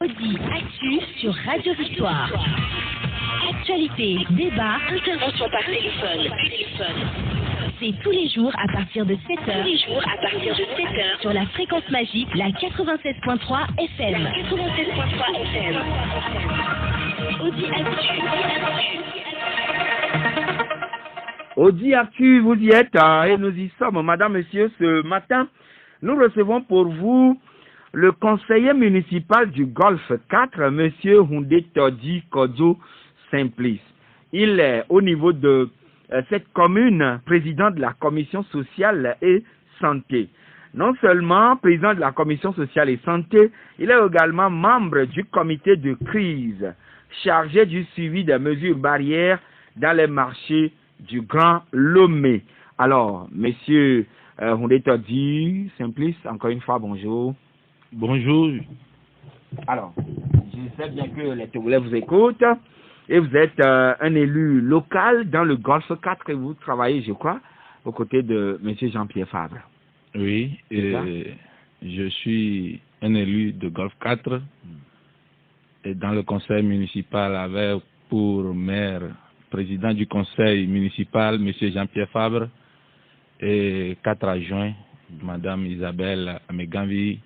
Audi Actu sur Radio Victoire. Actualité, débat, intervention par téléphone. C'est tous les jours à partir de 7h. Sur la fréquence magique, la 96.3 FM. Audi Actu. Audi Actu, vous y êtes et nous y sommes. Madame, Monsieur, ce matin, nous recevons pour vous le conseiller municipal du Golfe 4, Monsieur Houndé Todi Kodzo Simplice. Il est au niveau de cette commune, président de la commission sociale et santé. Non seulement président de la commission sociale et santé, il est également membre du comité de crise, chargé du suivi des mesures barrières dans les marchés du Grand Lomé. Alors, Monsieur Houndé Todi Simplice, encore une fois, bonjour. Bonjour. Alors, je sais bien que les Togolais vous écoutent et vous êtes un élu local dans le Golfe 4 et vous travaillez, je crois, aux côtés de M. Jean-Pierre Fabre. Oui, je suis un élu de Golfe 4 et dans le conseil municipal avec pour maire, président du conseil municipal, M. Jean-Pierre Fabre et 4 adjoints, Mme Isabelle Ameganvi,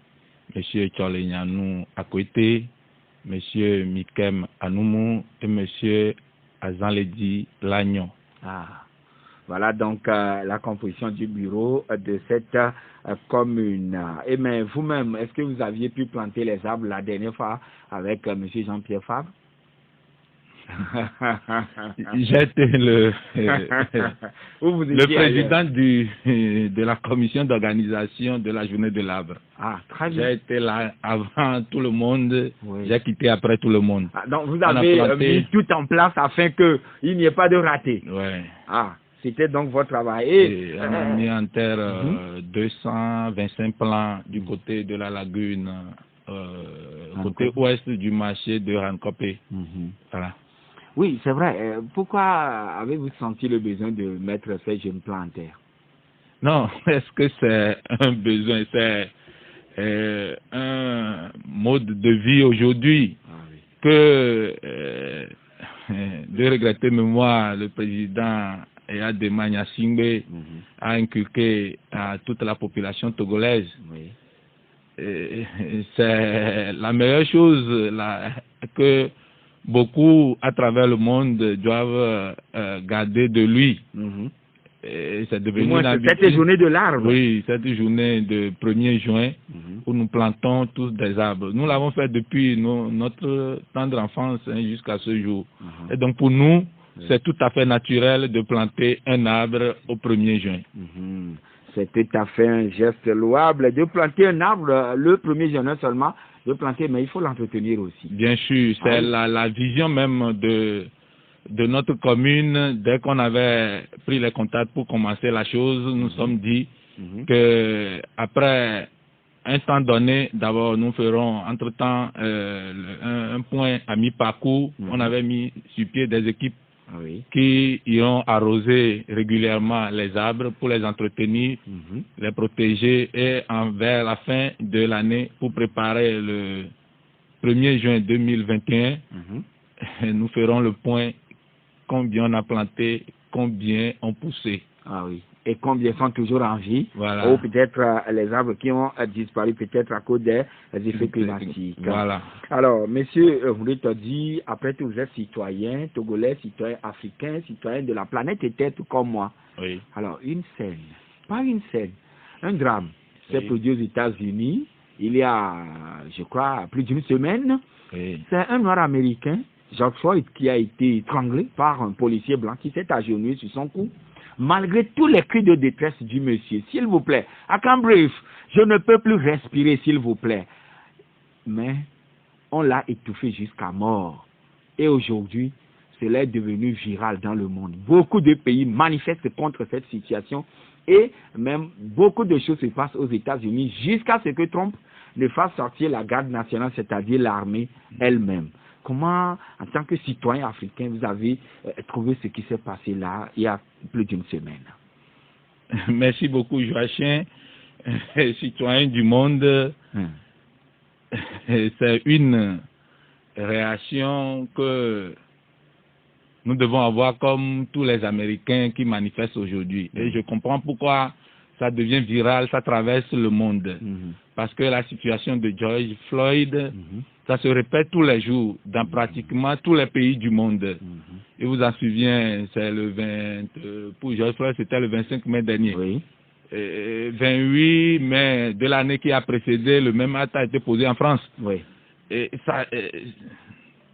M. Tcholenyanou Akwete, M. Mikem Anoumou et M. Azanledi Lagnon. Ah, voilà donc la composition du bureau de cette commune. Et mais vous-même, est-ce que vous aviez pu planter les arbres la dernière fois avec M. Jean-Pierre Fabre? J'étais le président de la commission d'organisation de la journée de l'arbre. Ah, très bien. J'ai été là avant tout le monde, oui. J'ai quitté après tout le monde. Ah, donc vous avez mis tout en place afin qu'il n'y ait pas de raté. Oui. Ah, c'était donc votre travail. Et on a mis en terre 225 plants du côté de la lagune, côté ouest du marché de Rankopé. Voilà. Oui, c'est vrai. Pourquoi avez-vous senti le besoin de mettre ces jeunes plants en terre? Non, est-ce que c'est un besoin? C'est un mode de vie aujourd'hui que, de regretter mémoire, le président Ademanya Singbe a inculqué à toute la population togolaise. Oui. C'est la meilleure chose que beaucoup à travers le monde doivent garder de lui. Et c'est devenu cette journée de l'arbre. Oui, cette journée de 1er juin où nous plantons tous des arbres. Nous l'avons fait depuis notre tendre enfance jusqu'à ce jour. Et donc pour nous, c'est tout à fait naturel de planter un arbre au 1er juin. C'est tout à fait un geste louable de planter un arbre le 1er juin seulement. De planter, mais il faut l'entretenir aussi. Bien sûr, c'est la vision même de notre commune. Dès qu'on avait pris les contacts pour commencer la chose, nous sommes dit que après un temps donné, d'abord nous ferons entre-temps un point à mi-parcours. On avait mis sur pied des équipes qui iront arroser régulièrement les arbres pour les entretenir, les protéger et vers la fin de l'année pour préparer le 1er juin 2021, nous ferons le point combien on a planté, combien on poussé. Ah oui. Et combien sont toujours en vie, voilà. Ou peut-être les arbres qui ont disparu peut-être à cause des effets climatiques. Voilà. Alors, monsieur Houndé Todi, après tout, vous êtes citoyen togolais, citoyen africain, citoyen de la planète Terre, tout comme moi. Oui. Alors, une scène, pas une scène, un drame s'est produit aux États-Unis il y a, je crois, plus d'une semaine. Oui. C'est un noir américain, George Floyd, qui a été étranglé par un policier blanc qui s'est agenouillé sur son cou. Malgré tous les cris de détresse du monsieur, s'il vous plaît, I can't breathe, je ne peux plus respirer, s'il vous plaît. Mais on l'a étouffé jusqu'à mort. Et aujourd'hui, cela est devenu viral dans le monde. Beaucoup de pays manifestent contre cette situation et même beaucoup de choses se passent aux États-Unis jusqu'à ce que Trump ne fasse sortir la garde nationale, c'est-à-dire l'armée elle-même. Comment, en tant que citoyen africain, vous avez trouvé ce qui s'est passé là il y a plus d'une semaine? Merci beaucoup, Joachim. Citoyen du monde, c'est une réaction que nous devons avoir comme tous les Américains qui manifestent aujourd'hui. Et je comprends pourquoi ça devient viral, ça traverse le monde. Parce que la situation de George Floyd, ça se répète tous les jours dans pratiquement tous les pays du monde. Et vous en souvenez, c'est le 20, pour George Floyd, c'était le 25 mai dernier. Oui. 28 mai de l'année qui a précédé, le même acte a été posé en France. Oui. Et ça,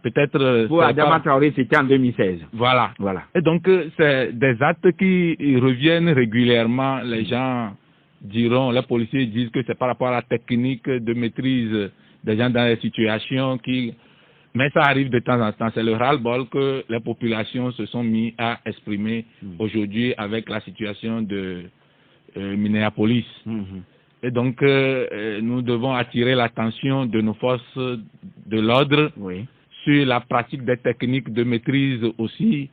peut-être... Pour Adama Traoré, c'était en 2016. Voilà. Et donc, c'est des actes qui reviennent régulièrement. Les gens diront, les policiers disent que c'est par rapport à la technique de maîtrise des gens dans les situations qui... Mais ça arrive de temps en temps. C'est le ras-le-bol que les populations se sont mis à exprimer aujourd'hui avec la situation de Minneapolis. Et donc, nous devons attirer l'attention de nos forces de l'ordre sur la pratique des techniques de maîtrise aussi,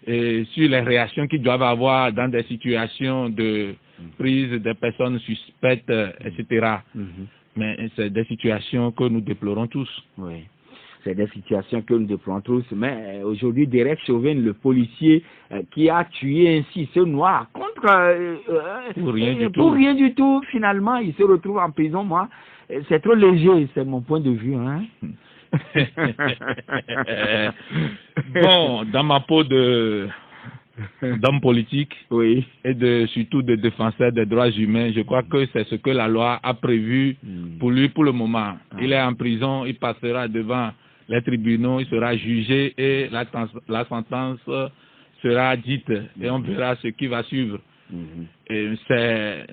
et sur les réactions qu'ils doivent avoir dans des situations de prise des personnes suspectes, etc. Mais c'est des situations que nous déplorons tous. Oui. C'est des situations que nous déplorons tous. Mais aujourd'hui, Derek Chauvin, le policier qui a tué ainsi ce noir contre... pour rien du tout. Finalement, il se retrouve en prison. Moi, c'est trop léger, c'est mon point de vue. Hein? Bon, dans ma peau d'homme politique et surtout de défenseur des droits humains, je crois que c'est ce que la loi a prévu pour lui pour le moment. Il est en prison, il passera devant les tribunaux, il sera jugé et la sentence sera dite et on verra ce qui va suivre. Et c'est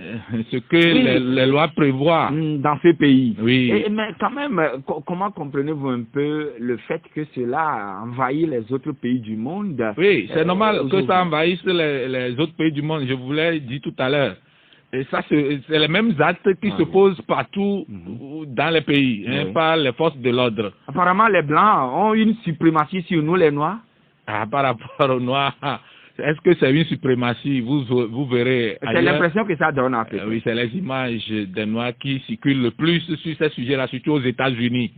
ce que les lois prévoient dans ce pays. Oui. Mais quand même, comment comprenez-vous un peu le fait que cela envahit les autres pays du monde? Oui, c'est normal que ça envahisse les autres pays du monde. Je vous l'ai dit tout à l'heure. Et ça, c'est les mêmes actes qui se posent partout dans les pays, par les forces de l'ordre. Apparemment, les Blancs ont une suprématie sur nous, les Noirs. Par rapport aux Noirs, est-ce que c'est une suprématie? Vous verrez. C'est l'impression que ça donne en fait. Oui, c'est les images des Noirs qui circulent le plus sur ces sujets-là, surtout aux États-Unis.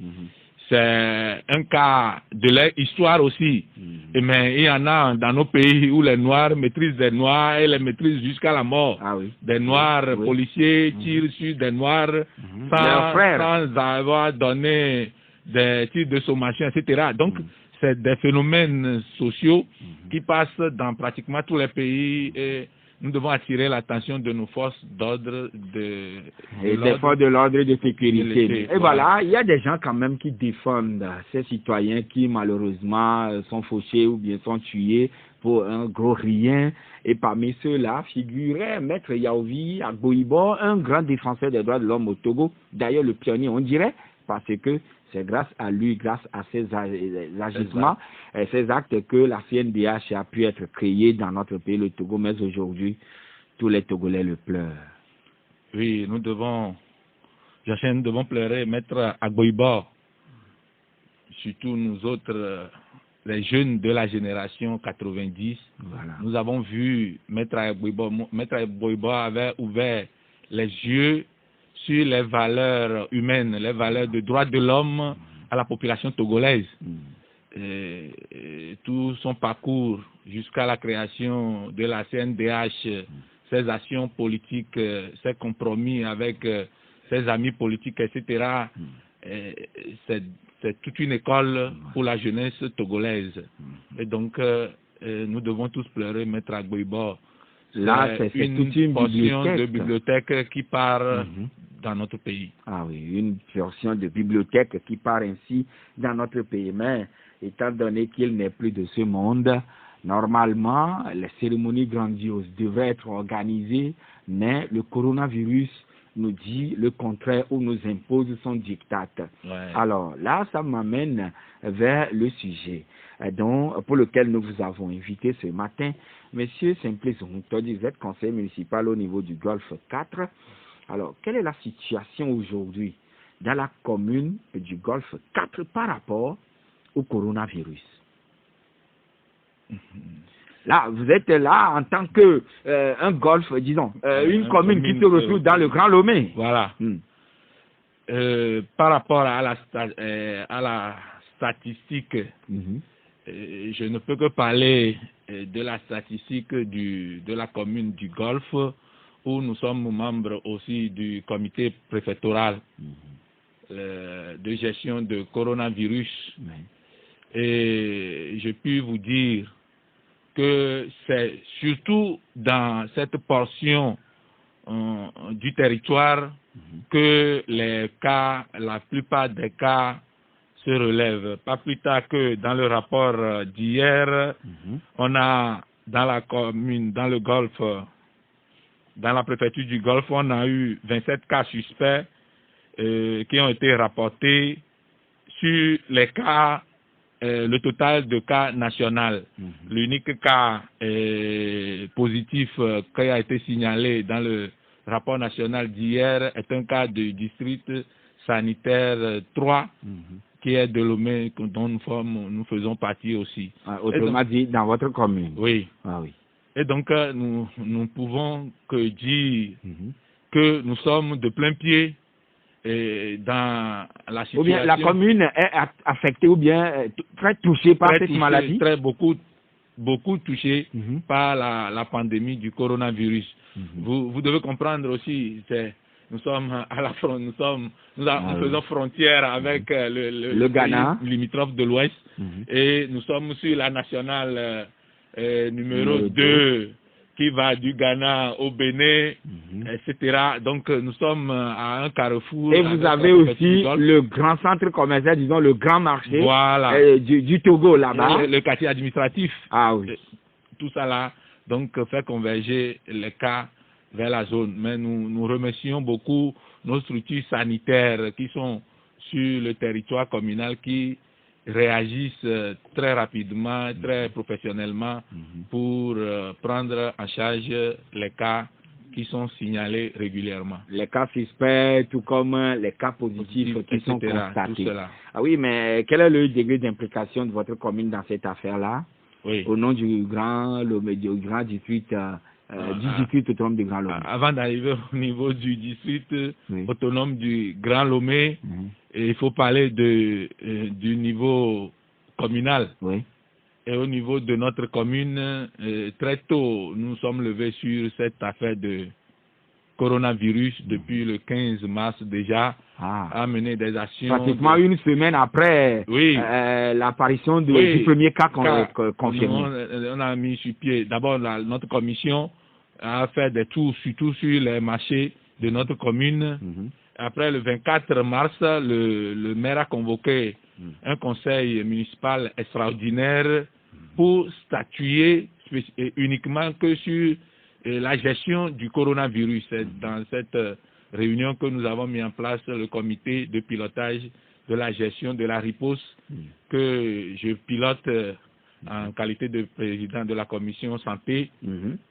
C'est un cas de leur histoire aussi. Mais il y en a dans nos pays où les Noirs maîtrisent des Noirs et les maîtrisent jusqu'à la mort. Des Noirs policiers tirent sur des Noirs sans avoir donné des tirs de sommation, etc. Donc, c'est des phénomènes sociaux qui passent dans pratiquement tous les pays et nous devons attirer l'attention de nos forces d'ordre, des forces de l'ordre et de sécurité. Et voilà, il y a des gens quand même qui défendent ces citoyens qui malheureusement sont fauchés ou bien sont tués pour un gros rien. Et parmi ceux-là figurait Maître Yaovi Agboibo, un grand défenseur des droits de l'homme au Togo. D'ailleurs, le pionnier, on dirait, parce que c'est grâce à lui, grâce à ses agissements, ces actes que la CNDH a pu être créée dans notre pays, le Togo. Mais aujourd'hui, tous les Togolais le pleurent. Oui, nous devons pleurer Maître Agboibo, surtout nous autres, les jeunes de la génération 90. Nous avons vu Maître Agboibo avait ouvert les yeux sur les valeurs humaines, les valeurs de droits de l'homme à la population togolaise. Et tout son parcours jusqu'à la création de la CNDH, ses actions politiques, ses compromis avec ses amis politiques, etc. C'est toute une école pour la jeunesse togolaise. Et donc, nous devons tous pleurer Maître Agboibo. Là, c'est toute une portion de bibliothèque qui part dans notre pays. Ah oui, une portion de bibliothèque qui part ainsi dans notre pays. Mais étant donné qu'il n'est plus de ce monde, normalement, les cérémonies grandioses devraient être organisées, mais le coronavirus nous dit le contraire ou nous impose son diktat. Alors là, ça m'amène vers le sujet pour lequel nous vous avons invité ce matin. Monsieur Simplice Moutodi, vous êtes conseiller municipal au niveau du Golfe 4. Alors, quelle est la situation aujourd'hui dans la commune du Golfe 4 par rapport au coronavirus? Là, vous êtes là en tant que un golfe, disons, une commune qui se retrouve dans le Grand Lomé. Voilà. Par rapport à la statistique, je ne peux que parler de la statistique de la commune du Golfe, où nous sommes membres aussi du comité préfectoral de gestion de coronavirus. Et je puis vous dire que c'est surtout dans cette portion du territoire que les cas, la plupart des cas se relèvent. Pas plus tard que dans le rapport d'hier, on a dans la commune, dans le Golfe, dans la préfecture du Golfe, on a eu 27 cas suspects qui ont été rapportés sur les cas, le total de cas national. L'unique cas positif qui a été signalé dans le rapport national d'hier est un cas du district sanitaire 3 qui est de Lomé, dont nous faisons partie aussi. Autrement dit, dans votre commune. Oui. Ah, oui. Et donc, nous pouvons que dire que nous sommes de plein pied dans la situation. Ou bien la commune est affectée ou bien très touchée par cette maladie. Beaucoup touchée par la pandémie du coronavirus. Vous devez comprendre aussi, nous sommes à la nous faisons frontière avec le Ghana, pays limitrophe de l'Ouest, et nous sommes sur la nationale numéro 2 qui va du Ghana au Bénin, etc. Donc nous sommes à un carrefour. Et vous avez aussi le grand centre commercial, disons le grand marché du Togo là-bas. Le quartier administratif. Ah oui. Tout ça là, donc fait converger les cas vers la zone. Mais nous remercions beaucoup nos structures sanitaires qui sont sur le territoire communal, qui réagissent très rapidement, très professionnellement pour prendre en charge les cas qui sont signalés régulièrement. Les cas suspects, tout comme les cas positifs qui sont constatés. Tout cela. Ah oui, mais quel est le degré d'implication de votre commune dans cette affaire-là? Oui. Au nom du grand district district autonome du Grand Lomé. Avant d'arriver au niveau du district autonome du Grand Lomé, il faut parler du niveau communal. Oui. Et au niveau de notre commune, très tôt, nous sommes levés sur cette affaire de coronavirus depuis le 15 mars déjà, à mener des actions. Pratiquement une semaine après l'apparition du premier cas confirmé. On a mis sur pied, d'abord notre commission a fait des tours surtout sur les marchés de notre commune. Après le 24 mars, le maire a convoqué un conseil municipal extraordinaire pour statuer uniquement que sur la gestion du coronavirus. C'est dans cette réunion que nous avons mis en place le comité de pilotage de la gestion de la riposte que je pilote en qualité de président de la commission santé.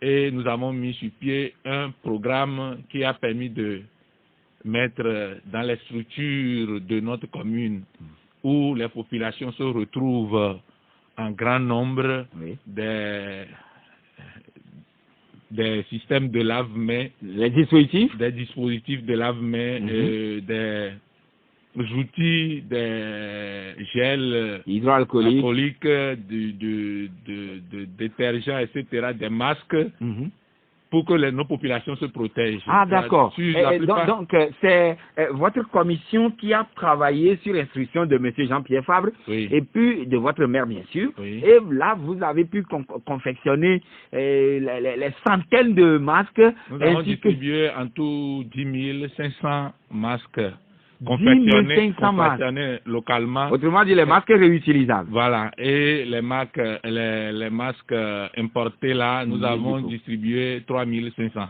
Et nous avons mis sur pied un programme qui a permis de mettre dans les structures de notre commune où les populations se retrouvent en grand nombre des systèmes de lave-mains, des dispositifs de lave-mains, des outils, des gels hydroalcooliques, de détergents, etc., des masques, pour que nos populations se protègent. Ah, d'accord. Donc, c'est votre commission qui a travaillé sur l'instruction de M. Jean-Pierre Fabre et puis de votre maire, bien sûr. Et là, vous avez pu confectionner les centaines de masques. Nous avons distribué en tout 10 500 masques confectionnés localement. Autrement dit, les masques réutilisables. Voilà. Et les masques importés là, nous avons distribué 3 500.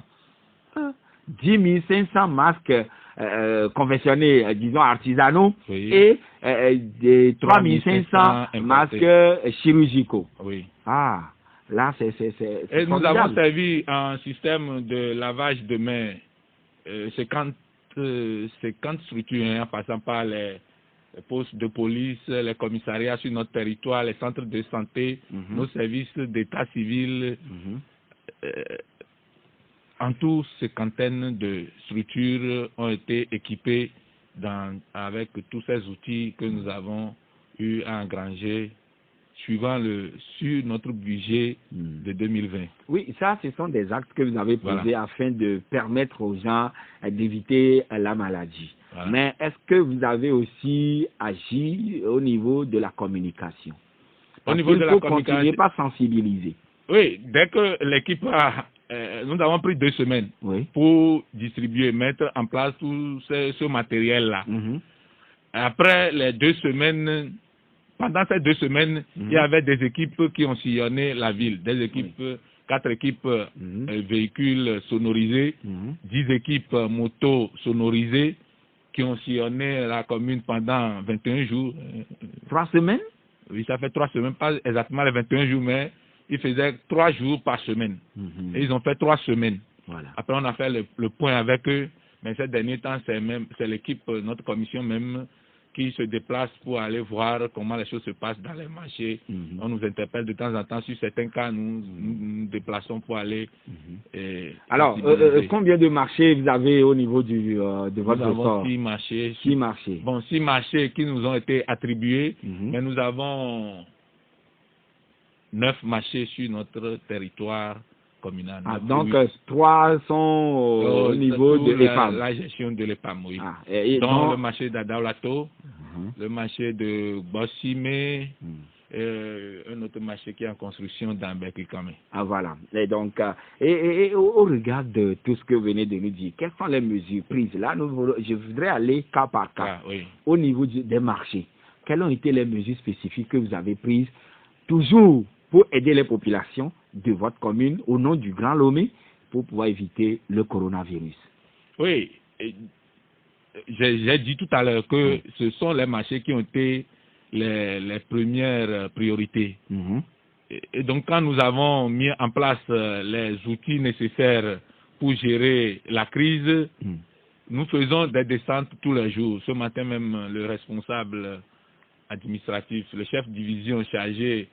10 500 masques confectionnés, disons artisanaux, et des 3 500 masques chirurgicaux. Oui. Ah, là, c'est et nous avons servi un système de lavage de mains. C'est quand structures, en passant par les postes de police, les commissariats sur notre territoire, les centres de santé, nos services d'état civil. En tout, cinquantaine de structures ont été équipées avec tous ces outils que nous avons eu à engranger sur notre budget de 2020. Oui, ça, ce sont des actes que vous avez posés afin de permettre aux gens d'éviter la maladie. Voilà. Mais est-ce que vous avez aussi agi au niveau de la communication? Au niveau de la communication, il faut continuer par sensibiliser. Oui, dès que l'équipe nous avons pris 2 semaines pour distribuer, mettre en place tout ce matériel-là. Après les 2 semaines, pendant ces 2 semaines, il y avait des équipes qui ont sillonné la ville, des équipes, 4 équipes véhicules sonorisés, 10 équipes motos sonorisées qui ont sillonné la commune pendant 21 jours. 3 semaines? Oui, ça fait 3 semaines, pas exactement les 21 jours, mais ils faisaient 3 jours par semaine. Et ils ont fait 3 semaines. Voilà. Après, on a fait le point avec eux, mais ces derniers temps, c'est l'équipe, notre commission même, qui se déplace pour aller voir comment les choses se passent dans les marchés. On nous interpelle de temps en temps sur certains cas, nous nous déplaçons pour aller. Alors, combien de marchés vous avez au niveau de votre ressort? Nous avons 6 marchés. 6 marchés. Bon, 6 marchés qui nous ont été attribués, mais nous avons 9 marchés sur notre territoire communal. Ah, donc 3 sont au niveau de l'EPAM. La gestion de l'EPAM, oui. Donc le marché d'Adaolato, le marché de Bossimé, un autre marché qui est en construction dans Bekikame. Ah voilà. Et donc, et au regard de tout ce que vous venez de nous dire, quelles sont les mesures prises? Là, je voudrais aller cas par cas au niveau des marchés. Quelles ont été les mesures spécifiques que vous avez prises, toujours pour aider les populations de votre commune au nom du Grand Lomé pour pouvoir éviter le coronavirus? Oui, j'ai dit tout à l'heure que ce sont les marchés qui ont été les premières priorités. Et donc quand nous avons mis en place les outils nécessaires pour gérer la crise, nous faisons des descentes tous les jours. Ce matin même, le responsable administratif, le chef de division chargé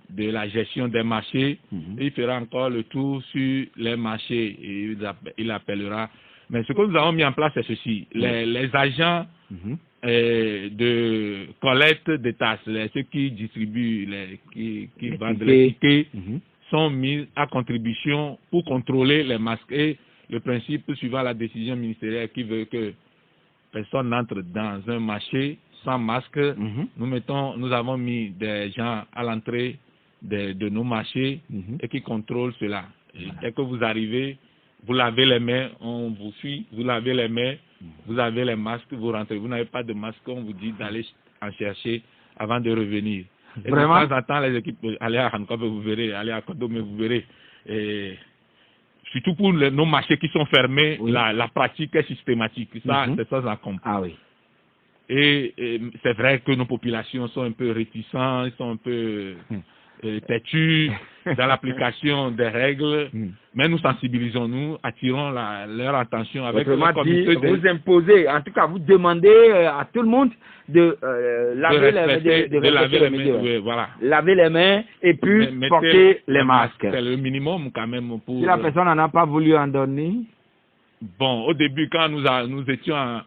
de la gestion des marchés, il fera encore le tour sur les marchés et il appellera. Mais ce que nous avons mis en place, c'est ceci. Les agents de collecte des tasses, ceux qui distribuent, qui vendent les tickets, sont mis à contribution pour contrôler les masques. Et le principe suivant la décision ministérielle qui veut que personne n'entre dans un marché sans masque, nous avons mis des gens à l'entrée de nos marchés et qui contrôlent cela. Dès que vous arrivez, vous lavez les mains, on vous suit, vous lavez les mains, vous avez les masques, vous rentrez. Vous n'avez pas de masque, on vous dit d'aller en chercher avant de revenir. Et vraiment? De temps en temps, les équipes, allez à Hankob, vous verrez, allez à Kodome, vous verrez. Et surtout pour nos marchés qui sont fermés, la pratique est systématique. Ça, c'est sans encombre. Ah oui. Et c'est vrai que nos populations sont un peu réticents, ils sont un peu têtus dans l'application des règles, mais nous sensibilisons, nous attirons leur attention avec le comité. Vous imposez, en tout cas, vous demandez à tout le monde de laver les mains. Oui, voilà. Laver les mains et puis porter les masques. C'est le minimum quand même pour. Si la personne n'en a pas voulu en donner. Bon, au début, quand nous étions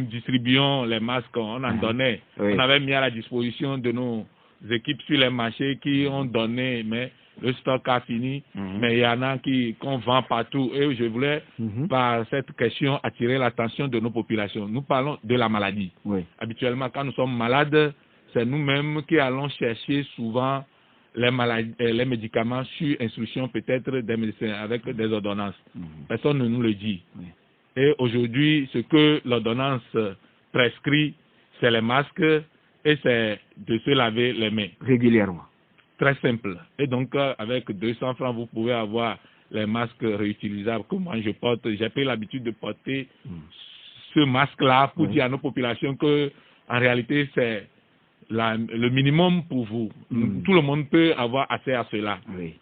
distribuant les masques, on en donnait. On avait mis à la disposition de nos équipes sur les marchés qui ont donné, mais le stock a fini. Mais il y en a qu'on vend partout. Et je voulais, par cette question, attirer l'attention de nos populations. Nous parlons de la maladie. Habituellement, quand nous sommes malades, c'est nous-mêmes qui allons chercher souvent les médicaments sur instruction peut-être des médecins avec des ordonnances. Personne ne nous le dit. Et aujourd'hui, ce que l'ordonnance prescrit, c'est les masques et c'est de se laver les mains. Régulièrement. Très simple. Et donc, avec 200 francs, vous pouvez avoir les masques réutilisables que moi je porte. J'ai pris l'habitude de porter ce masque-là pour dire à nos populations que, en réalité, c'est le minimum pour vous. Tout le monde peut avoir accès à cela. Oui.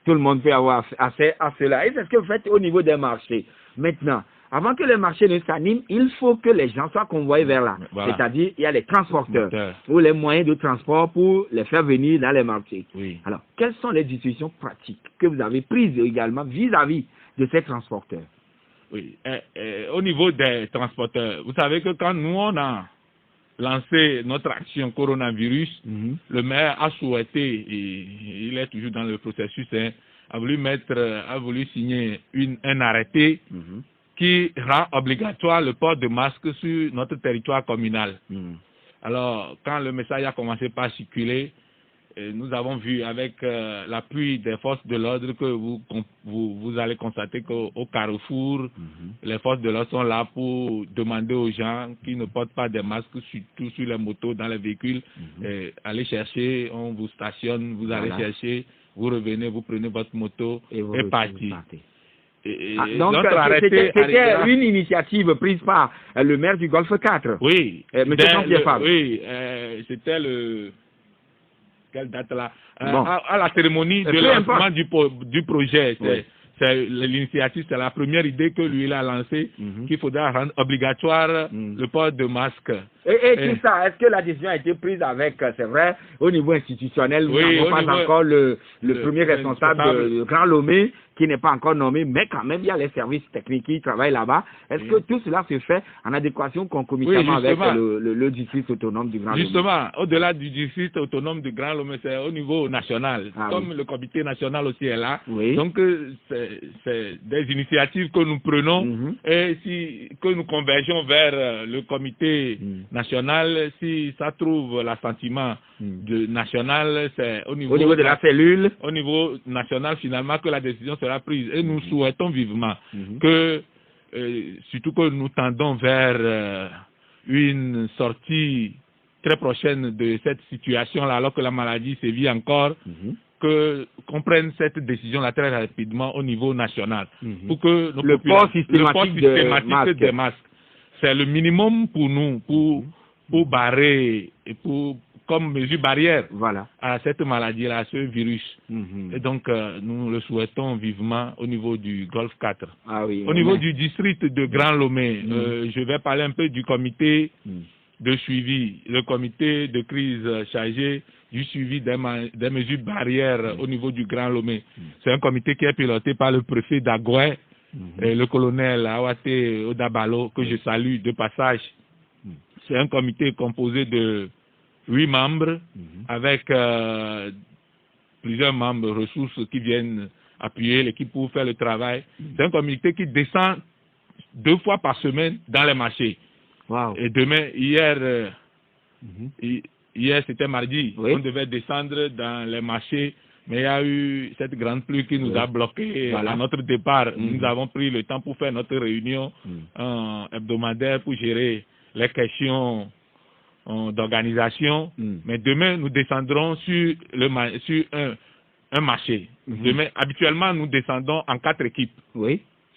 Tout le monde peut avoir accès à cela. Et c'est ce que vous faites au niveau des marchés. Maintenant, avant que les marchés ne s'animent, il faut que les gens soient convoyés vers là. Voilà. C'est-à-dire, il y a les transporteurs ou les moyens de transport pour les faire venir dans les marchés. Alors, quelles sont les discussions pratiques que vous avez prises également vis-à-vis de ces transporteurs? Oui. Au niveau des transporteurs, vous savez que quand nous, on a lancé notre action coronavirus, le maire a souhaité, et il est toujours dans le processus, a voulu signer un arrêté qui rend obligatoire le port de masque sur notre territoire communal. Alors, quand le message a commencé par circuler, nous avons vu avec l'appui des forces de l'ordre que vous allez constater qu'au carrefour, les forces de l'ordre sont là pour demander aux gens qui ne portent pas des masques, surtout sur les motos, dans les véhicules, allez chercher, on vous stationne, vous allez chercher, vous revenez, vous prenez votre moto et partez. Donc, c'était une initiative prise par le maire du Golfe 4. Oui. Monsieur Jean-Pierre Fabre. Oui, c'était le... Quelle date là à la cérémonie de lancement du projet. L'initiative, c'est la première idée que lui il a lancée, qu'il faudra rendre obligatoire le port de masque. Et tout ça, est-ce que la décision a été prise avec, c'est vrai, au niveau institutionnel, nous n'avons pas encore le premier responsable de Grand Lomé, qui n'est pas encore nommé, mais quand même, il y a les services techniques qui travaillent là-bas. Est-ce que tout cela se fait en adéquation concomitamment avec le district autonome du Grand Lomé? Justement, au-delà du district autonome du Grand Lomé, c'est au niveau national. Comme le comité national aussi est là. Donc, c'est des initiatives que nous prenons et que nous convergeons vers le comité national. Si ça trouve l'assentiment national, c'est au niveau de la cellule. Au niveau national, finalement, que la décision sera prise. Et nous souhaitons vivement que, surtout que nous tendons vers une sortie très prochaine de cette situation-là, alors que la maladie sévit encore, qu'on prenne cette décision-là très rapidement au niveau national. Pour que le port systématique des masques, c'est le minimum pour nous, pour barrer et comme mesure barrière à cette maladie-là, à ce virus. Et donc, nous le souhaitons vivement au niveau du Golfe 4. Au niveau du district de Grand Lomé, je vais parler un peu du comité de suivi, le comité de crise chargé du suivi des mesures barrières au niveau du Grand Lomé. C'est un comité qui est piloté par le préfet d'Agoué, le colonel Awate Odabalo, que je salue de passage. C'est un comité composé de 8 membres, avec plusieurs membres ressources qui viennent appuyer l'équipe pour faire le travail. C'est un comité qui descend 2 fois par semaine dans les marchés. Et demain, hier c'était mardi, on devait descendre dans les marchés, mais il y a eu cette grande pluie qui nous a bloqués à notre départ. Nous avons pris le temps pour faire notre réunion hebdomadaire pour gérer les questions d'organisation, mais demain nous descendrons sur un marché. Demain, habituellement, nous descendons en 4 équipes.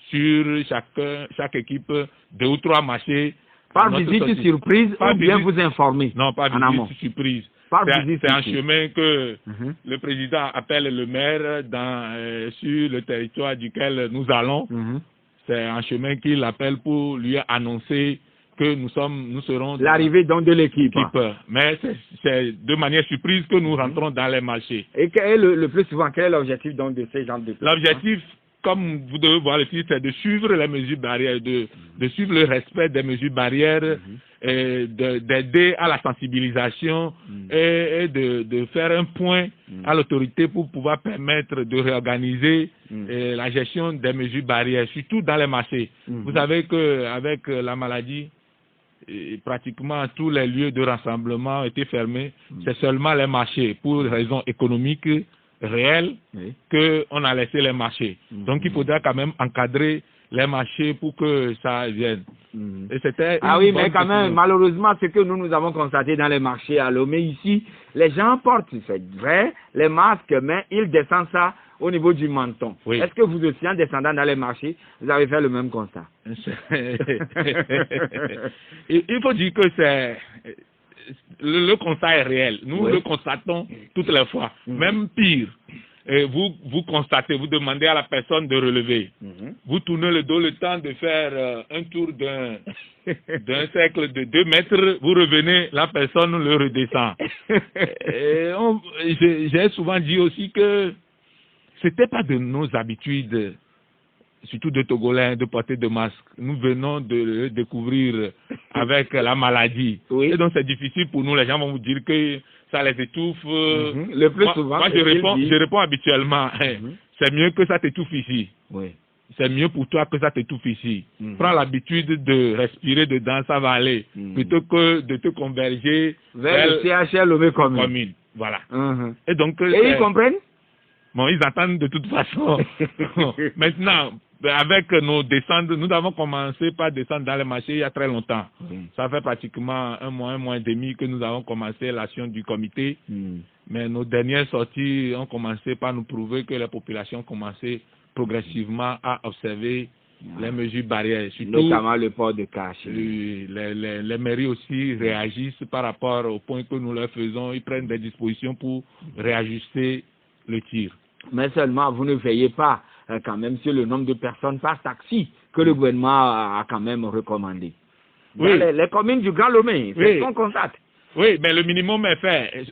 Sur chaque équipe, 2 ou 3 marchés. Par visite surprise ou bien vous informer? Non, pas visite surprise. C'est un chemin que le président appelle le maire sur le territoire duquel nous allons. C'est un chemin qu'il appelle pour lui annoncer que nous serons... L'arrivée donc de l'équipe. Mais c'est de manière surprise que nous rentrons dans les marchés. Et le plus souvent, quel est l'objectif donc de ces gens de... L'objectif, comme vous devez voir le titre, c'est de suivre les mesures barrières, de suivre le respect des mesures barrières, et d'aider à la sensibilisation et de faire un point à l'autorité pour pouvoir permettre de réorganiser la gestion des mesures barrières, surtout dans les marchés. Vous savez qu'avec la maladie, pratiquement tous les lieux de rassemblement ont été fermés. C'est seulement les marchés, pour raisons économiques réelles, qu'on a laissé les marchés. Donc il faudra quand même encadrer les marchés pour que ça vienne. Et c'était mais quand même, malheureusement, ce que nous avons constaté dans les marchés à Lomé ici, les gens portent, c'est vrai, les masques, mais ils descendent ça au niveau du menton. Est-ce que vous aussi, en descendant dans les marchés, vous avez fait le même constat? Il faut dire que le constat est réel. Nous le constatons toutes les fois. Même pire. Et vous constatez, vous demandez à la personne de relever. Vous tournez le dos le temps de faire un tour d'un cercle de 2 mètres, vous revenez, la personne le redescend. J'ai souvent dit aussi que c'était pas de nos habitudes surtout de Togolais, de porter de masques. Nous venons de le découvrir avec la maladie. Oui. Et donc c'est difficile pour nous. Les gens vont vous dire que ça les étouffe. Le plus souvent, moi je réponds habituellement. C'est mieux que ça t'étouffe ici. Oui. C'est mieux pour toi que ça t'étouffe ici. Prends l'habitude de respirer dedans, ça va aller. Plutôt que de te converger vers le CHL Lomé commune. Voilà. Et donc, ils comprennent? Bon, ils attendent de toute façon. Maintenant, avec nos descentes, nous avons commencé par descendre dans les marchés il y a très longtemps. Ça fait pratiquement un mois et demi que nous avons commencé l'action du comité. Mais nos dernières sorties ont commencé par nous prouver que les populations ont commencé progressivement à observer les mesures barrières. Surtout, notamment le port de cash. Les mairies aussi réagissent par rapport au point que nous leur faisons. Ils prennent des dispositions pour réajuster le tir. Mais seulement, vous ne veillez pas quand même sur le nombre de personnes par taxi que le gouvernement a quand même recommandé. Oui. Dans les communes du Grand Lomé, c'est ce qu'on constate. Oui, mais le minimum est fait,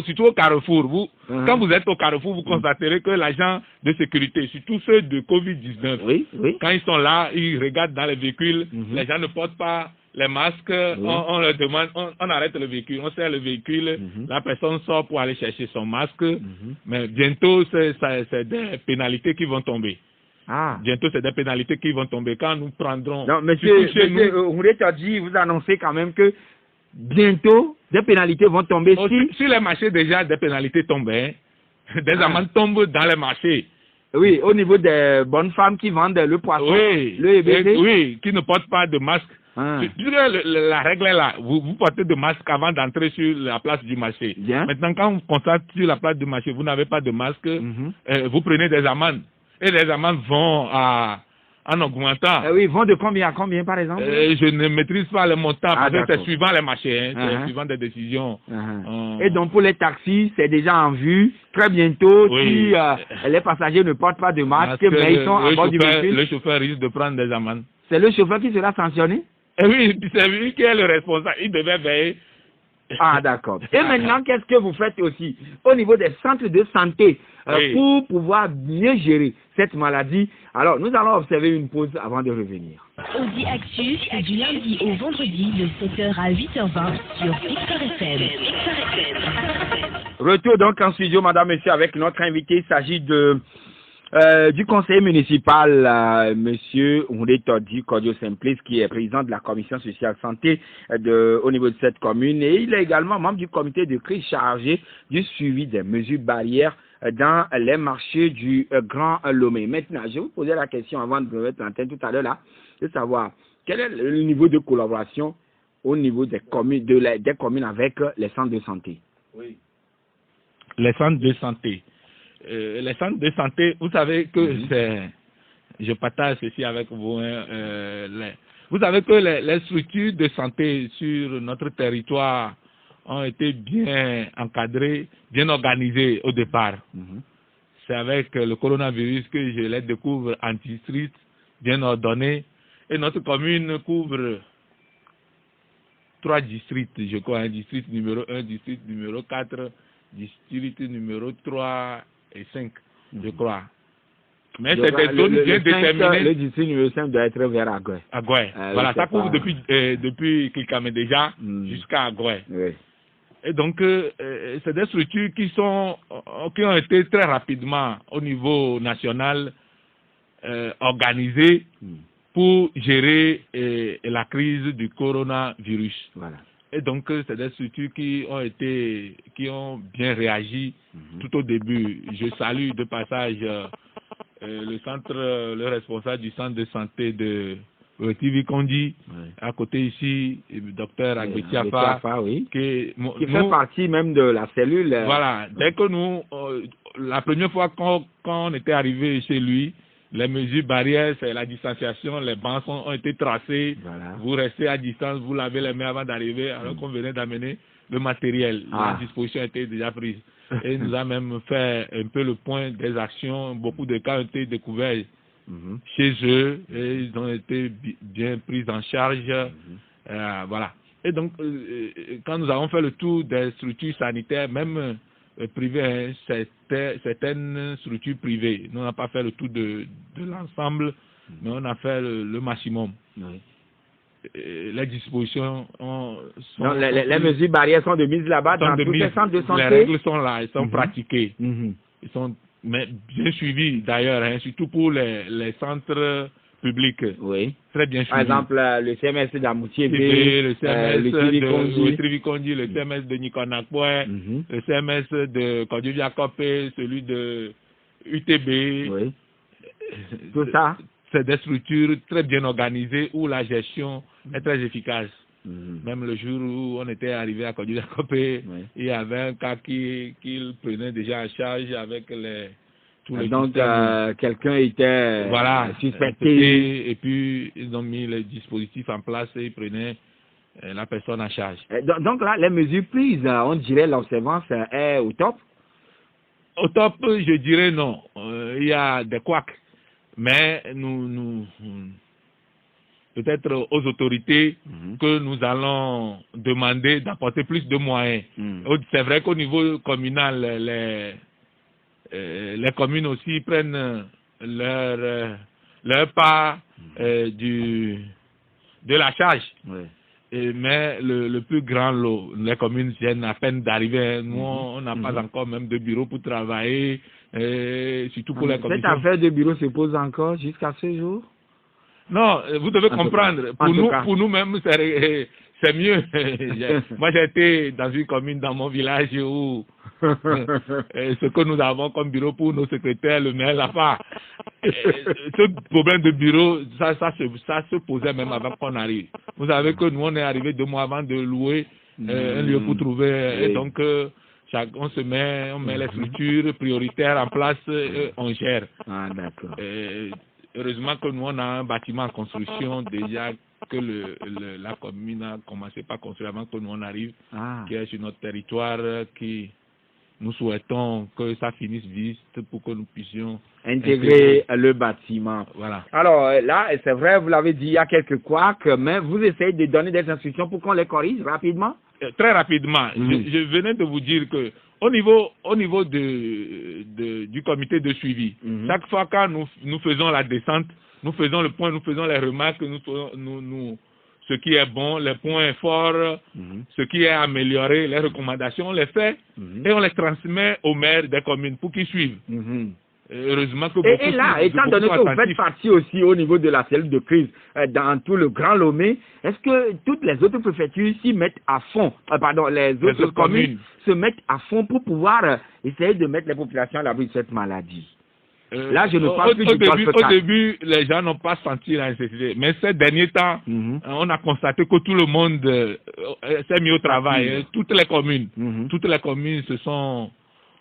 surtout au carrefour. Quand vous êtes au carrefour, vous constaterez que l'agent de sécurité, surtout ceux de Covid-19, quand ils sont là, ils regardent dans les véhicules, les gens ne portent pas les masques, on leur demande, on arrête le véhicule, on serre le véhicule, la personne sort pour aller chercher son masque, mais bientôt, c'est des pénalités qui vont tomber. Bientôt, c'est des pénalités qui vont tomber. Quand nous prendrons... Non, monsieur dit, vous annoncez quand même que bientôt, des pénalités vont tomber sur les marchés, déjà, des pénalités tombent. Des amendes tombent dans les marchés. Oui, au niveau des bonnes femmes qui vendent le poisson, le EBC. Oui, qui ne portent pas de masque. La règle est là. Vous portez de masque avant d'entrer sur la place du marché. Maintenant, quand vous constatez sur la place du marché, vous n'avez pas de masque, vous prenez des amendes. Et les amendes vont en augmentant. Oui, vont de combien à combien, par exemple? Je ne maîtrise pas le montant, parce que c'est suivant les marchés, c'est suivant des décisions. Et donc, pour les taxis, c'est déjà en vue. Très bientôt, si les passagers ne portent pas de masque, mais ils sont à bord du véhicule. Le chauffeur risque de prendre des amendes. C'est le chauffeur qui sera sanctionné? Oui, c'est lui qui est le responsable. Il devait veiller. D'accord. Et maintenant, qu'est-ce que vous faites aussi au niveau des centres de santé pour pouvoir mieux gérer cette maladie? Alors, nous allons observer une pause avant de revenir. Audi Actu, c'est du lundi au vendredi de 7h à 8h20 sur Victor FM. Retour donc en studio, madame, monsieur, avec notre invité. Il s'agit du conseiller municipal, monsieur Oundé Todi Kodio Simplice, qui est président de la commission sociale santé au niveau de cette commune. Et il est également membre du comité de crise chargé du suivi des mesures barrières dans les marchés du Grand Lomé. Maintenant, je vais vous poser la question avant de remettre l'antenne tout à l'heure là, de savoir quel est le niveau de collaboration au niveau des communes, des communes avec les centres de santé. Oui. Les centres de santé. Les centres de santé, vous savez que je partage ceci avec vous. Vous savez que les structures de santé sur notre territoire ont été bien encadrées, bien organisées au départ. C'est avec le coronavirus que je les découvre en district, bien ordonné. Et notre commune couvre 3 districts, je crois, un district numéro 1, district numéro 4, district numéro 3 et 5, je crois. Mais c'est des zones bien déterminées. Le district numéro 5 doit être vers Agoué. Voilà, ça couvre depuis Kilkame déjà jusqu'à Agoué. Oui. Et donc, c'est des structures qui ont été très rapidement au niveau national organisées pour gérer la crise du coronavirus. Voilà. Et donc, c'est des structures qui ont bien réagi tout au début. Je salue de passage le responsable du centre de santé de TV Kondi, à côté ici, le docteur Agbetiafa, qui fait partie même de la cellule. Voilà, dès que la première fois qu'on était arrivé chez lui, les mesures barrières, c'est la distanciation, les bancs ont été tracés, vous restez à distance, vous lavez les mains avant d'arriver, alors qu'on venait d'amener le matériel. La disposition était déjà prise. Et il nous a même fait un peu le point des actions. Beaucoup de cas ont été découverts chez eux et ils ont été bien pris en charge. Voilà. Et donc, quand nous avons fait le tour des structures sanitaires, même privées, certaines structures privées, nous n'avons pas fait le tour de l'ensemble mais on a fait le maximum. Oui. Les dispositions sont... Donc, les mesures barrières sont de mise là-bas dans tous les centres de santé. Les règles sont là, elles sont pratiquées. Ils sont mais bien suivis d'ailleurs, hein, surtout pour les centres publics. Oui. Très bien suivis. Par exemple, le CMS d'Amoutier B, le CMS de Trivikondi, le CMS de Nikonakwe, le CMS de Kodjo-Jakopé, celui de UTB. Oui. Tout ça. C'est des structures très bien organisées où la gestion est très efficace. Même le jour où on était arrivé à Kodjo-Jakopé, il y avait un cas qu'il prenait déjà en charge avec tous les donc quelqu'un était suspecté. Et puis ils ont mis les dispositifs en place et ils prenaient la personne en charge. Donc là, les mesures prises, on dirait l'observance est au top? Au top, je dirais non. Il y a des couacs. Mais nous peut-être aux autorités que nous allons demander d'apporter plus de moyens. C'est vrai qu'au niveau communal, les communes aussi prennent leur part de la charge. Mais le plus grand lot, les communes viennent à peine d'arriver. Nous, on n'a pas encore même de bureau pour travailler. Surtout pour les commissions. Cette affaire de bureau se pose encore jusqu'à ce jour? Non, vous devez comprendre. Pour nous-mêmes, c'est mieux. Moi, j'ai été dans une commune dans mon village où ce que nous avons comme bureau pour nos secrétaires, le maire l'a pas. Ce problème de bureau, ça se posait même avant qu'on arrive. Vous savez que nous, on est arrivé 2 mois avant de louer un lieu pour trouver. Et donc, on met les structures prioritaires en place, on gère. Ah, d'accord. Heureusement que nous, on a un bâtiment en construction déjà que la commune a commencé par construire avant que nous on arrive, qui est sur notre territoire, qui nous souhaitons que ça finisse vite pour que nous puissions intégrer le bâtiment. Voilà. Alors là, c'est vrai, vous l'avez dit, il y a quelques couacs, mais vous essayez de donner des instructions pour qu'on les corrige rapidement? Très rapidement. Je venais de vous dire que au niveau du comité de suivi, chaque fois quand nous faisons la descente, nous faisons le point, nous faisons les remarques, ce qui est bon, les points forts, ce qui est amélioré, les recommandations, on les fait et on les transmet aux maires des communes pour qu'ils suivent. Heureusement que et là, étant donné que vous faites partie aussi au niveau de la cellule de crise dans tout le Grand Lomé, est-ce que toutes les autres préfectures s'y mettent à fond, les autres communes se mettent à fond pour pouvoir essayer de mettre les populations à l'abri de cette maladie? Là, je ne parle plus au début, les gens n'ont pas senti la nécessité. Mais ces derniers temps, on a constaté que tout le monde s'est mis au travail. Toutes les communes se sont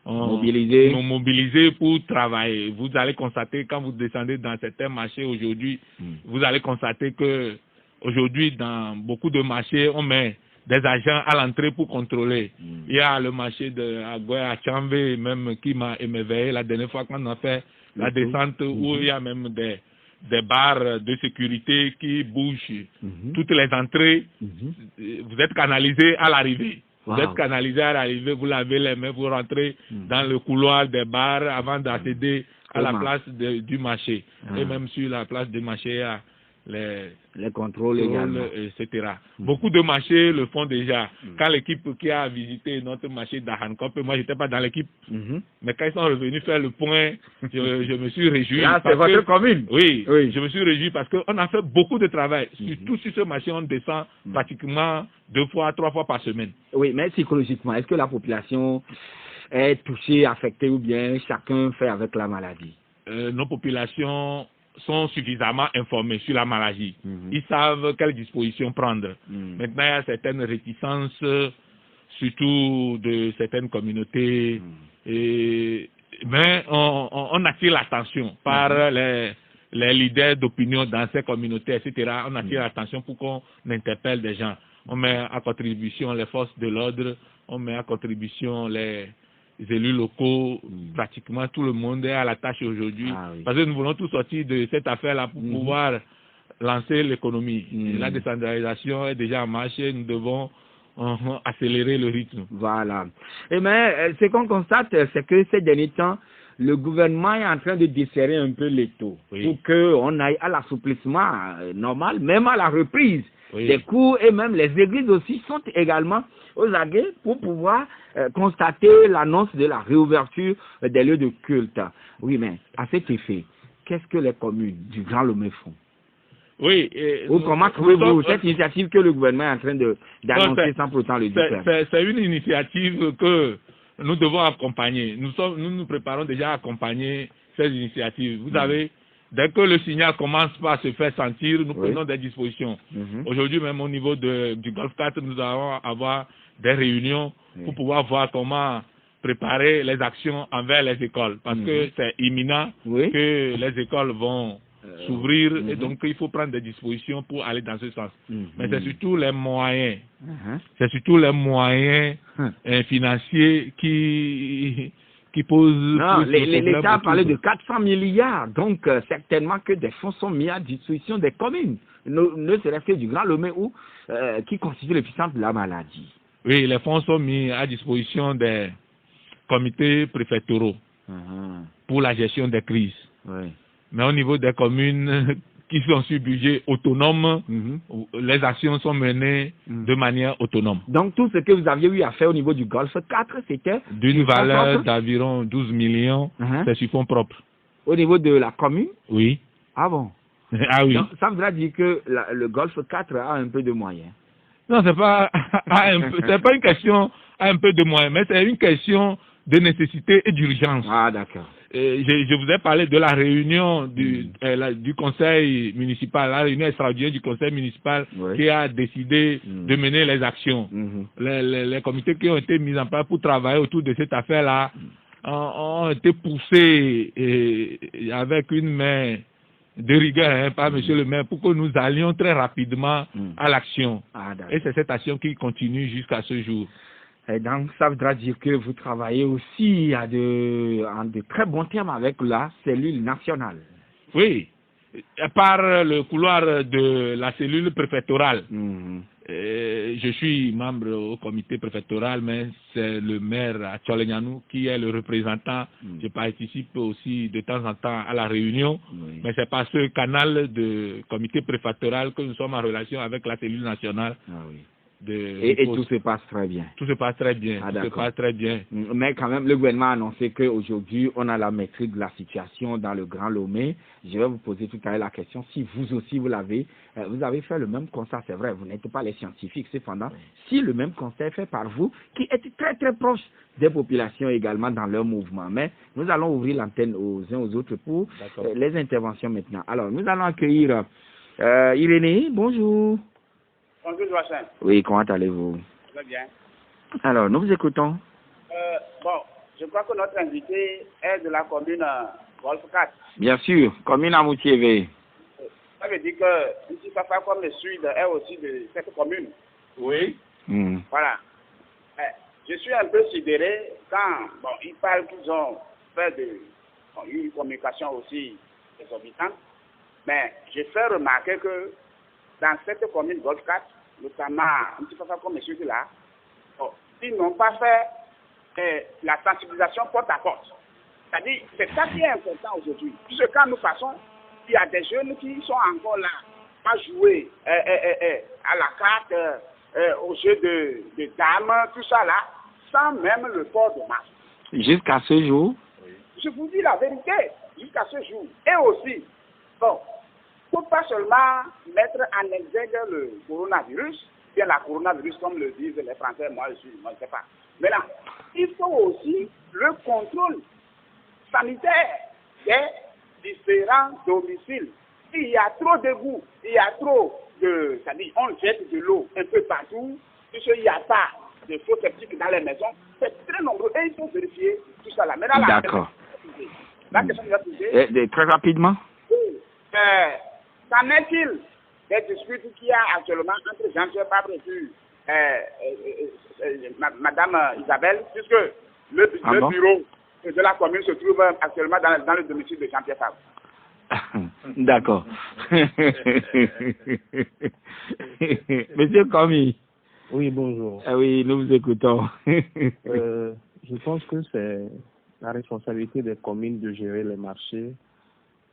mobilisées pour travailler. Vous allez constater, quand vous descendez dans certains marchés aujourd'hui, vous allez constater que aujourd'hui, dans beaucoup de marchés, on met des agents à l'entrée pour contrôler. Il y a le marché de Agoué à Tchambé, même qui m'a émerveillé la dernière fois qu'on a fait la descente, où il y a même des barres de sécurité qui bougent toutes les entrées. Vous êtes canalisé à l'arrivée. Vous êtes canalisé à l'arrivée, vous lavez les mains, vous rentrez dans le couloir des bars avant d'accéder à la place du marché. Et même sur la place du marché, il y a les contrôles également, etc. Beaucoup de marchés le font déjà. Quand l'équipe qui a visité notre marché d'Ahankop, moi j'étais pas dans l'équipe, mais quand ils sont revenus faire le point, je me suis réjoui. Là, c'est votre commune? Oui, je me suis réjoui parce qu'on a fait beaucoup de travail. Surtout sur ce marché, on descend pratiquement 2 fois, 3 fois par semaine. Oui, mais psychologiquement, est-ce que la population est touchée, affectée, ou bien chacun fait avec la maladie? Nos populations sont suffisamment informés sur la maladie. Ils savent quelles dispositions prendre. Maintenant, il y a certaines réticences, surtout de certaines communautés. Mais on attire l'attention par les leaders d'opinion dans ces communautés, etc. On attire l'attention pour qu'on interpelle des gens. On met à contribution les forces de l'ordre, on met à contribution les élus locaux, pratiquement tout le monde est à la tâche aujourd'hui, parce que nous voulons tous sortir de cette affaire-là pour pouvoir lancer l'économie. La décentralisation est déjà en marche et nous devons accélérer le rythme. Voilà. Mais ce qu'on constate, c'est que ces derniers temps, le gouvernement est en train de desserrer un peu les taux pour qu'on aille à l'assouplissement normal, même à la reprise des cours, et même les églises aussi sont également aux aguets pour pouvoir constater l'annonce de la réouverture des lieux de culte. Oui, mais à cet effet, qu'est-ce que les communes du Grand Lomé font? Oui. Ou comment trouvez-vous cette initiative que le gouvernement est en train d'annoncer sans pourtant le dire? C'est une initiative que nous devons accompagner. Nous préparons déjà à accompagner ces initiatives. Vous savez, dès que le signal commence à se faire sentir, nous prenons des dispositions. Aujourd'hui, même au niveau du Golfe 4, nous allons avoir des réunions pour pouvoir voir comment préparer les actions envers les écoles. Parce que c'est imminent que les écoles vont s'ouvrir et donc il faut prendre des dispositions pour aller dans ce sens. Mais c'est surtout les moyens. C'est surtout les moyens financiers qui posent... Non, l'État a parlé de 400 milliards, donc certainement que des fonds sont mis à disposition des communes, ne serait-ce que du Grand Lomé ou qui constitue l'épicentre de la maladie. Oui, les fonds sont mis à disposition des comités préfectoraux pour la gestion des crises. Mais au niveau des communes qui sont sur budget autonome, les actions sont menées de manière autonome. Donc tout ce que vous aviez eu à faire au niveau du Golfe 4, c'était d'une valeur d'environ 12 millions, c'est sur fonds propres. Au niveau de la commune? Oui. Ah bon? Ah oui. Donc, ça voudrait dire que le Golfe 4 a un peu de moyens. Non, c'est pas une question à un peu de moyens, mais c'est une question de nécessité et d'urgence. Ah d'accord. Je vous ai parlé de la réunion du conseil municipal, la réunion extraordinaire du conseil municipal qui a décidé de mener les actions. Les comités qui ont été mis en place pour travailler autour de cette affaire-là ont été poussés avec une main de rigueur par monsieur le maire pour que nous allions très rapidement à l'action. Et c'est cette action qui continue jusqu'à ce jour. Et donc, ça voudra dire que vous travaillez aussi en de très bons termes avec la cellule nationale. Oui, par le couloir de la cellule préfectorale. Je suis membre au comité préfectoral, mais c'est le maire à Tcholegnanou qui est le représentant. Je participe aussi de temps en temps à la réunion, mais c'est par ce canal de comité préfectoral que nous sommes en relation avec la cellule nationale. Et tout se passe très bien. Tout se passe très bien. Tout se passe très bien. Mais quand même, le gouvernement a annoncé qu'aujourd'hui, on a la maîtrise de la situation dans le Grand Lomé. Je vais vous poser tout à l'heure la question. Si vous aussi, vous avez fait le même constat, c'est vrai, vous n'êtes pas les scientifiques, cependant, si le même constat est fait par vous, qui êtes très très proche des populations également dans leur mouvement. Mais nous allons ouvrir l'antenne aux uns aux autres pour les interventions maintenant. Alors, nous allons accueillir Irénée. Bonjour. Bonjour, Joachim. Oui, comment allez-vous? Très bien. Alors, nous vous écoutons. Bon, je crois que notre invité est de la commune Golfe 4. Bien sûr, commune à Moutiévé. Ça veut dire que ici, papa comme le Sud est aussi de cette commune. Oui. Voilà. Je suis un peu sidéré quand ils parlent qu'ils ont fait une communication aussi exorbitante. Mais je fais remarquer que dans cette commune Golfe 4, notamment un petit peu comme monsieur là, ils n'ont pas fait la sensibilisation porte à porte. C'est-à-dire, c'est ça qui est important aujourd'hui. Puisque quand nous passons, il y a des jeunes qui sont encore là, à jouer à la carte, au jeu de dames, tout ça là, sans même le port de masque. Jusqu'à ce jour? Je vous dis la vérité, jusqu'à ce jour. Et aussi, il ne faut pas seulement mettre en exergue le coronavirus, bien la coronavirus comme le disent les Français, moi je ne sais pas. Maintenant, il faut aussi le contrôle sanitaire des différents domiciles. Il y a trop d'égouts, il y a trop de... C'est-à-dire, on jette de l'eau un peu partout, puisqu'il n'y a pas de faux septiques dans les maisons. C'est très nombreux et il faut vérifier tout ça là. Maintenant, d'accord. La question que je vais poser... Très rapidement. Qu'en est-il des disputes qu'il y a actuellement entre Jean-Pierre Fabre et Madame Isabelle, puisque le bureau de la commune se trouve actuellement dans le domicile de Jean-Pierre Fabre. D'accord. Monsieur Komi. Oui, bonjour. Oui, nous vous écoutons. Je pense que la responsabilité des communes de gérer les marchés,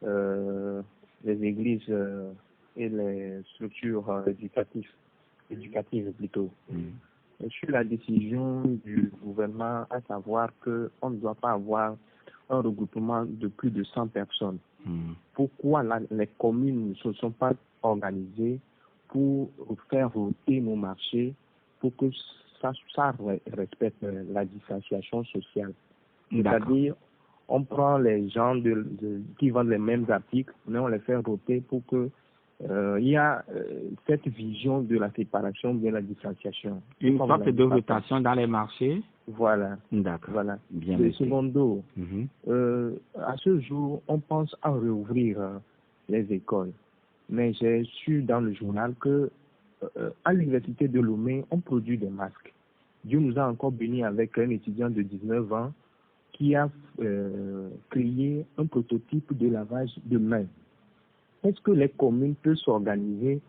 les églises et les structures éducatives plutôt. Et sur la décision du gouvernement, à savoir qu'on ne doit pas avoir un regroupement de plus de 100 personnes. Pourquoi les communes ne se sont pas organisées pour faire voter nos marchés pour que ça respecte la distanciation sociale? C'est-à-dire, on prend les gens qui vendent les mêmes articles, mais on les fait voter pour que il y a cette vision de la séparation, de la distanciation. Une sorte de rotation dans les marchés. Voilà. D'accord. Voilà. Bien. Le secondo, à ce jour, on pense à réouvrir les écoles. Mais j'ai su dans le journal que à l'université de Lomé, on produit des masques. Dieu nous a encore bénis avec un étudiant de 19 ans qui a créé un prototype de lavage de mains. Est-ce que les communes peuvent s'organiser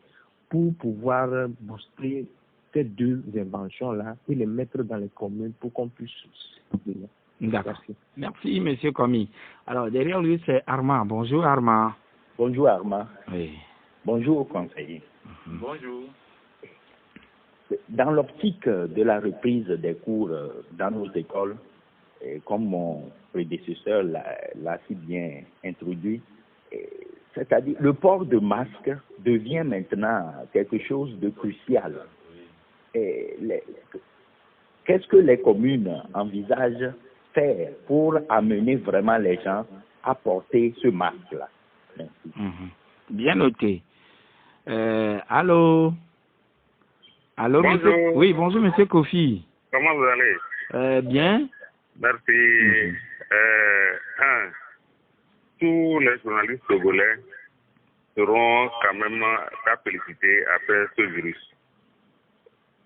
pour pouvoir booster ces deux inventions-là et les mettre dans les communes pour qu'on puisse... D'accord. Merci, M. Komi. Alors, derrière lui, c'est Armand. Bonjour, Armand. Bonjour, Armand. Oui. Bonjour, conseiller. Bonjour. Dans l'optique de la reprise des cours dans nos écoles, et comme mon prédécesseur l'a si bien introduit, c'est-à-dire le port de masque devient maintenant quelque chose de crucial. Qu'est-ce que les communes envisagent faire pour amener vraiment les gens à porter ce masque-là? Merci. Bien noté. Allô? Allô, bonjour. Monsieur... Oui, bonjour, Monsieur Kofi. Comment vous allez? Bien. Merci. Tous les journalistes togolais seront quand même à féliciter après ce virus.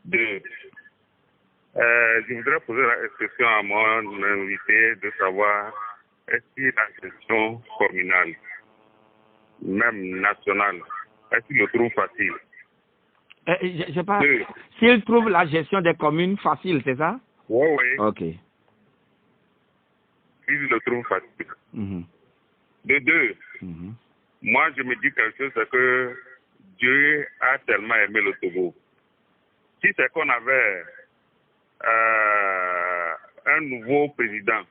2. Je voudrais poser la question à mon invité de savoir est-ce que la gestion communale, même nationale, est-ce qu'il le trouve facile? Je sais pas. S'il trouve la gestion des communes facile, c'est ça? Oui, oui. Ok. Il le trouve facile. De 2, moi je me dis quelque chose, c'est que Dieu a tellement aimé le Togo. Si c'est qu'on avait un nouveau président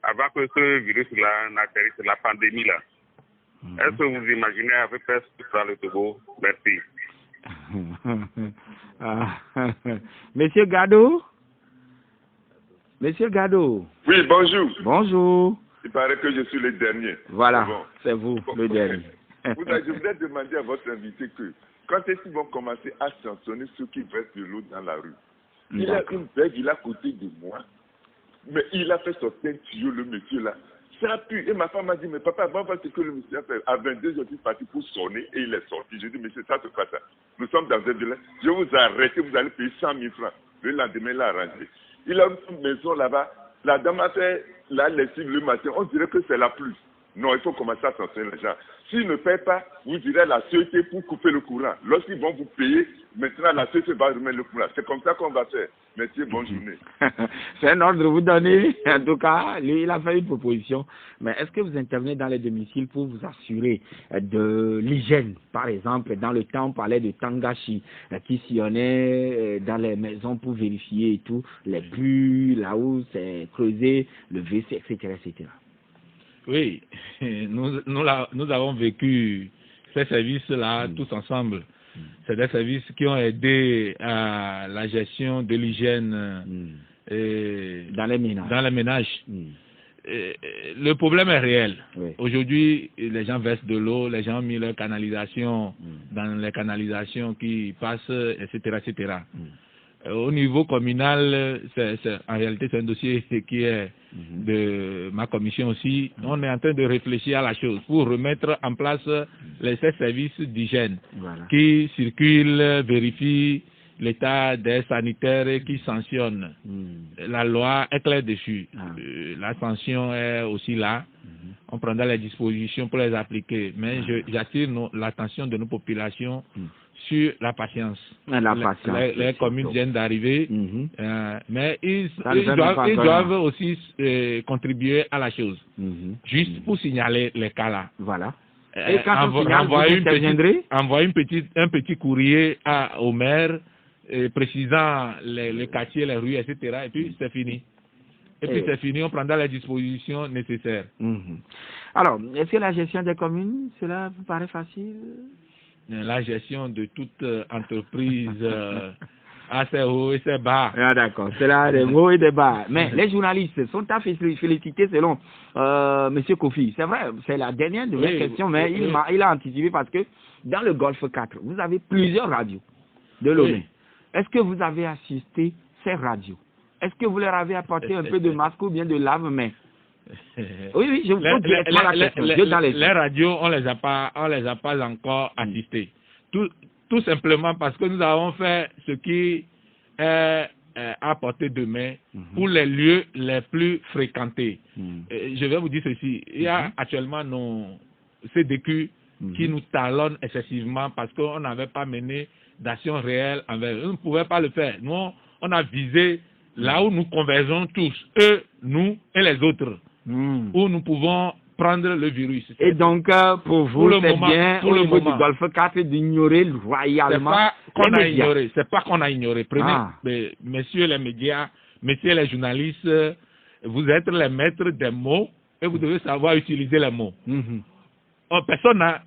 avant que ce virus-là n'atterrisse, la pandémie-là, est-ce que vous imaginez avec ce que sera le Togo? Merci. Monsieur Gado? Monsieur Gado? Oui, bonjour. Bonjour. Il paraît que je suis le dernier. Voilà, bon. C'est vous, le dernier. Je voudrais demander à votre invité que quand est-ce qu'ils vont commencer à sanctionner ceux qui versent de l'eau dans la rue? Il a une bague, il est à côté de moi, mais il a fait sortir un tuyau, le monsieur là. Ça pue. Et ma femme m'a dit, mais papa, va voir ce que le monsieur a fait. À 22 h, je suis parti pour sonner et il est sorti. Je dis, monsieur, ça se passe ça. Nous sommes dans un délai. Je vous arrête, vous allez payer 100 000 francs. Le lendemain, il a arrangé. Il a une maison là-bas. La dame a fait la lessive le matin. On dirait que c'est la pluie. Non, il faut commencer à sanctionner les gens. S'ils ne paient pas, vous direz à la société pour couper le courant. Lorsqu'ils vont vous payer, maintenant la société va remettre le courant. C'est comme ça qu'on va faire. Merci, bonne journée. C'est un ordre vous donner. En tout cas, lui, il a fait une proposition. Mais est-ce que vous intervenez dans les domiciles pour vous assurer de l'hygiène? Par exemple, dans le temps, on parlait de Tangashi qui sillonnait dans les maisons pour vérifier et tout, les bulles, là où c'est creusé, le WC, etc., etc. Oui, nous avons vécu ces services-là tous ensemble. C'est des services qui ont aidé à la gestion de l'hygiène dans les ménages. Le problème est réel. Oui. Aujourd'hui, les gens versent de l'eau, les gens ont mis leur canalisation dans les canalisations qui passent, etc., etc. Au niveau communal, en réalité, c'est un dossier qui est de ma commission aussi. On est en train de réfléchir à la chose pour remettre en place ces services d'hygiène qui circulent, vérifient l'état des sanitaires et qui sanctionnent. La loi est claire dessus. La sanction est aussi là. On prendra les dispositions pour les appliquer. Mais j'attire l'attention de nos populations sur la patience. Les communes viennent d'arriver, mais ils doivent aussi contribuer à la chose. Juste pour signaler les cas là. Voilà. Et quand on signale, envoyer un petit courrier au maire précisant les quartiers, les rues, etc. Et puis c'est fini. Et puis c'est fini, on prendra les dispositions nécessaires. Alors, est-ce que la gestion des communes, cela vous paraît facile? La gestion de toute entreprise a ses hauts et ses bas. Ah, d'accord, c'est là des hauts et des bas. Mais les journalistes sont à féliciter selon M. Kofi. C'est vrai, c'est la dernière de mes questions, mais il a anticipé parce que dans le Golfe 4, vous avez plusieurs radios de Lomé. Est-ce que vous avez assisté ces radios? Est-ce que vous leur avez apporté un peu de masque ou bien de lave-main? Oui, je vous pose directement la question. Les radios, on les a pas encore assistés. Tout simplement parce que nous avons fait ce qui est à portée de main pour les lieux les plus fréquentés. Je vais vous dire ceci. Il y a actuellement nos CDQ qui nous talonnent excessivement parce qu'on n'avait pas mené d'action réelle envers eux. On ne pouvait pas le faire. Nous, on a visé là où nous convergeons tous, eux, nous et les autres, où nous pouvons prendre le virus. Et donc, pour vous, c'est bien au niveau du Golfe 4 d'ignorer royalement les médias. C'est pas qu'on a ignoré. Prenez, messieurs les médias, messieurs les journalistes, vous êtes les maîtres des mots et vous devez savoir utiliser les mots. Personne n'a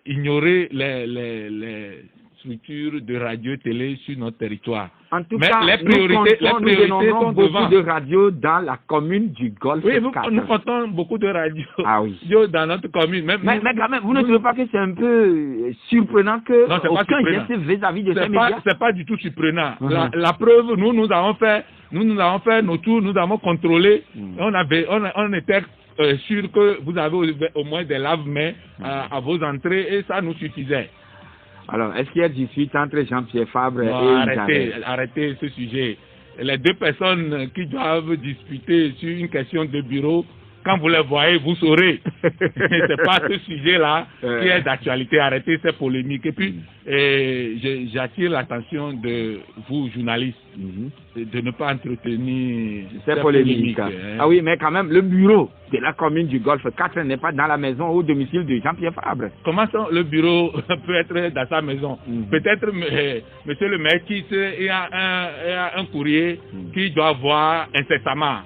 ignoré les structures de radio et télé sur notre territoire. En tout cas, les priorités sont beaucoup de radios dans la commune du Golfe 4. Nous comptons beaucoup de radios dans notre commune. Mais quand même, vous ne trouvez pas que c'est un peu surprenant que aucun geste vis-à-vis de ces médias? C'est pas du tout surprenant. La preuve, nous avons fait nos tours, nous avons contrôlé. On était sûr que vous avez au moins des lave-mains à vos entrées et ça nous suffisait. Alors, est-ce qu'il y a 18 entre Jean-Pierre Fabre et arrêtez ce sujet. Les deux personnes qui doivent discuter sur une question de bureau, quand vous les voyez, vous saurez. C'est pas ce sujet-là qui est d'actualité. Arrêtez ces polémiques. Et puis, j'attire l'attention de vous, journalistes, de ne pas entretenir ces polémiques. Ah oui, mais quand même, le bureau de la commune du Golfe 4 n'est pas dans la maison au domicile de Jean-Pierre Fabre. Comment ça, le bureau peut être dans sa maison? Peut-être, monsieur le maire, il y a un courrier qu'il doit voir incessamment.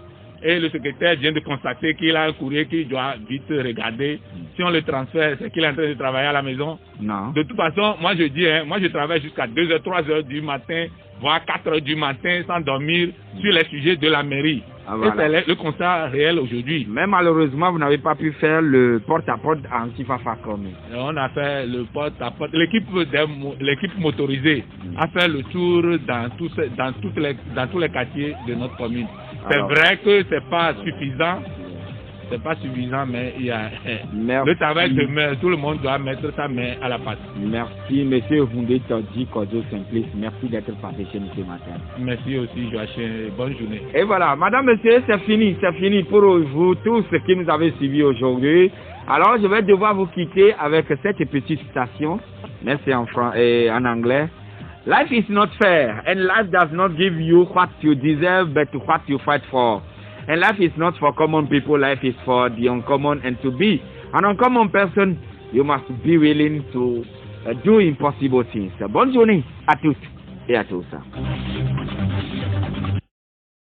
Et le secrétaire vient de constater qu'il a un courrier qu'il doit vite regarder. Si on le transfère, c'est qu'il est en train de travailler à la maison. Non. De toute façon, moi je dis, moi je travaille jusqu'à 2h, 3h du matin, voire 4h du matin sans dormir sur les sujets de la mairie. Voilà. Et c'est le constat réel aujourd'hui. Mais malheureusement, vous n'avez pas pu faire le porte-à-porte anti-Fafacom. On a fait le porte-à-porte. L'équipe motorisée a fait le tour dans tous les quartiers de notre commune. C'est vrai que c'est pas suffisant. C'est pas suffisant, mais il y a le travail de main. Tout le monde doit mettre sa main à la pâte. Merci, monsieur Houndé Todji Kojo Simplice. Merci d'être passé chez nous ce matin. Merci aussi, Joachim. Bonne journée. Et voilà, madame, monsieur, c'est fini pour vous tous qui nous avez suivis aujourd'hui. Alors, je vais devoir vous quitter avec cette petite citation. Merci en anglais. Life is not fair, and life does not give you what you deserve, but what you fight for. And life is not for common people, life is for the uncommon. And to be an uncommon person, you must be willing to do impossible things. Bonne journée à toutes et à tous.